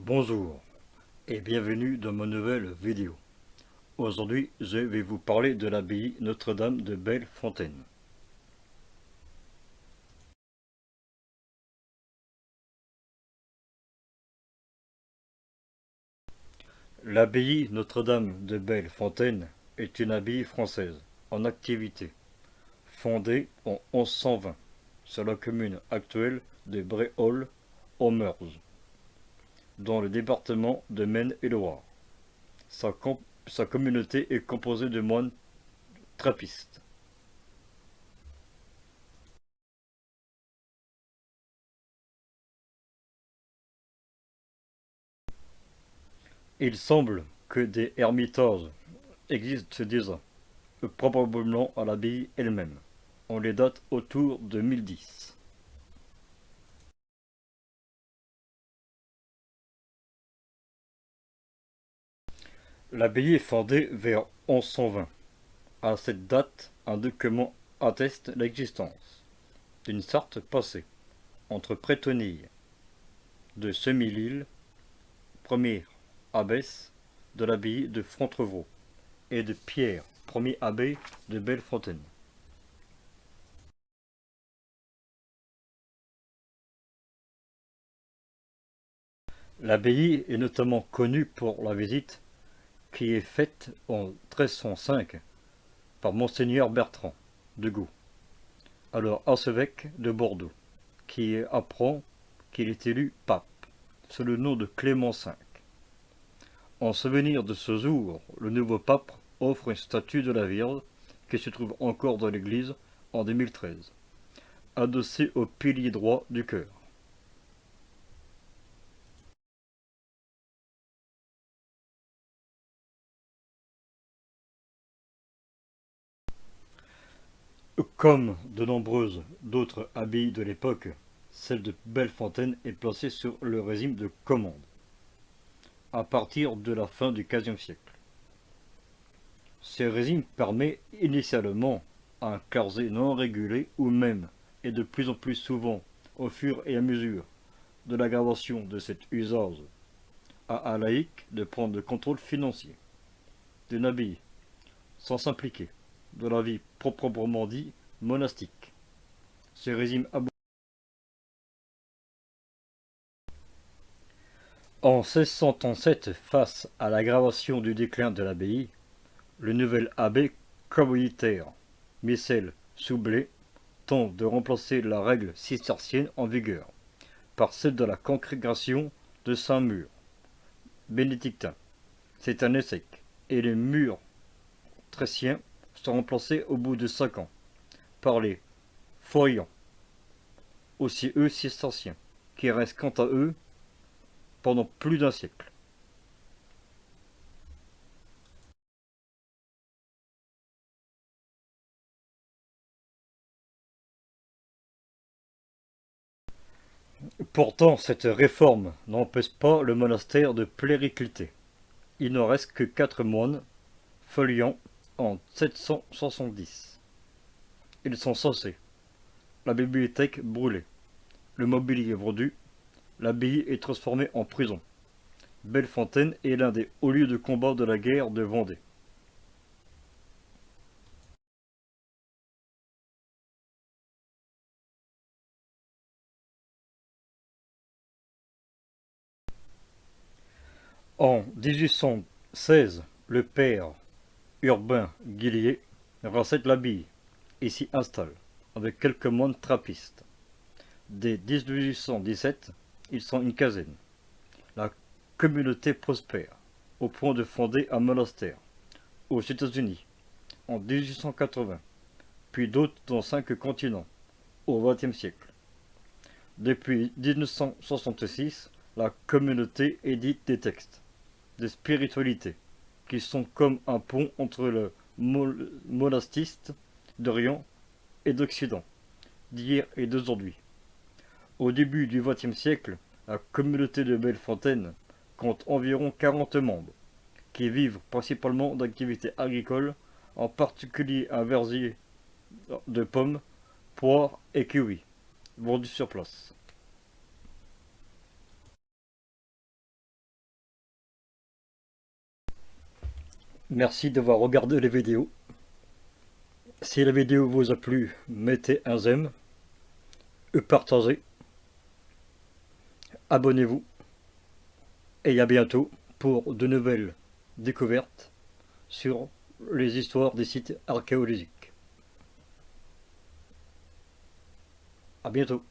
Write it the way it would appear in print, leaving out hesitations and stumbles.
Bonjour et bienvenue dans ma nouvelle vidéo. Aujourd'hui, je vais vous parler de l'abbaye Notre-Dame de Bellefontaine. L'abbaye Notre-Dame de Bellefontaine est une abbaye française en activité, fondée en 1120 sur la commune actuelle de Bréol aux Meurthe, dans le département de Maine-et-Loire. Sa communauté est composée de moines trappistes. Il semble que des ermitages existent déjà, probablement à l'abbaye elle-même. On les date autour de 1010. L'abbaye est fondée vers 1120. À cette date, un document atteste l'existence d'une charte passée entre Prétonille de Semilille, première abbesse de l'abbaye de Fontevraud, et de Pierre, premier abbé de Bellefontaine. L'abbaye est notamment connue pour la visite qui est faite en 1305 par Monseigneur Bertrand de Goux, alors archevêque de Bordeaux, qui apprend qu'il est élu pape sous le nom de Clément V. En souvenir de ce jour, le nouveau pape offre une statue de la Vierge qui se trouve encore dans l'église en 2013, adossée au pilier droit du chœur. Comme de nombreuses d'autres abbayes de l'époque, celle de Bellefontaine est placée sur le régime de commande à partir de la fin du XVe siècle. Ce régime permet initialement à un clergé non régulé ou même, et de plus en plus souvent au fur et à mesure de l'aggravation de cet usage, à un laïc de prendre le contrôle financier d'une abbaye sans s'impliquer de la vie proprement dit monastique. Ce régime en 1637, face à l'aggravation du déclin de l'abbaye, le nouvel abbé commoditaire, Michel Soublé, tente de remplacer la règle cistercienne en vigueur par celle de la congrégation de Saint-Mur, bénédictin. C'est un échec, et les murs tréciens sont remplacés au bout de 5 ans par les Foyans, aussi eux cisterciens, qui restent quant à eux pendant plus d'un siècle. Pourtant, cette réforme n'empêche pas le monastère de péricliter. Il ne reste que 4 moines foliants en 770. Ils sont censés. La bibliothèque brûlée, le mobilier vendu, l'abbaye est transformée en prison. Bellefontaine est l'un des hauts lieux de combat de la guerre de Vendée. En 1816, le père Urbain Guillier rachète l'abbaye et s'y installe, avec quelques moines trappistes. Dès 1817, ils sont une quinzaine. La communauté prospère, au point de fonder un monastère aux États-Unis en 1880, puis d'autres dans 5 continents au XXe siècle. Depuis 1966, la communauté édite des textes de spiritualité qui sont comme un pont entre le monastiste d'Orient et d'Occident, d'hier et d'aujourd'hui. Au début du XXe siècle, la communauté de Bellefontaine compte environ 40 membres, qui vivent principalement d'activités agricoles, en particulier un verger de pommes, poires et kiwis, vendus sur place. Merci d'avoir regardé les vidéos. Si la vidéo vous a plu, mettez un j'aime, partagez, abonnez-vous et à bientôt pour de nouvelles découvertes sur les histoires des sites archéologiques. À bientôt.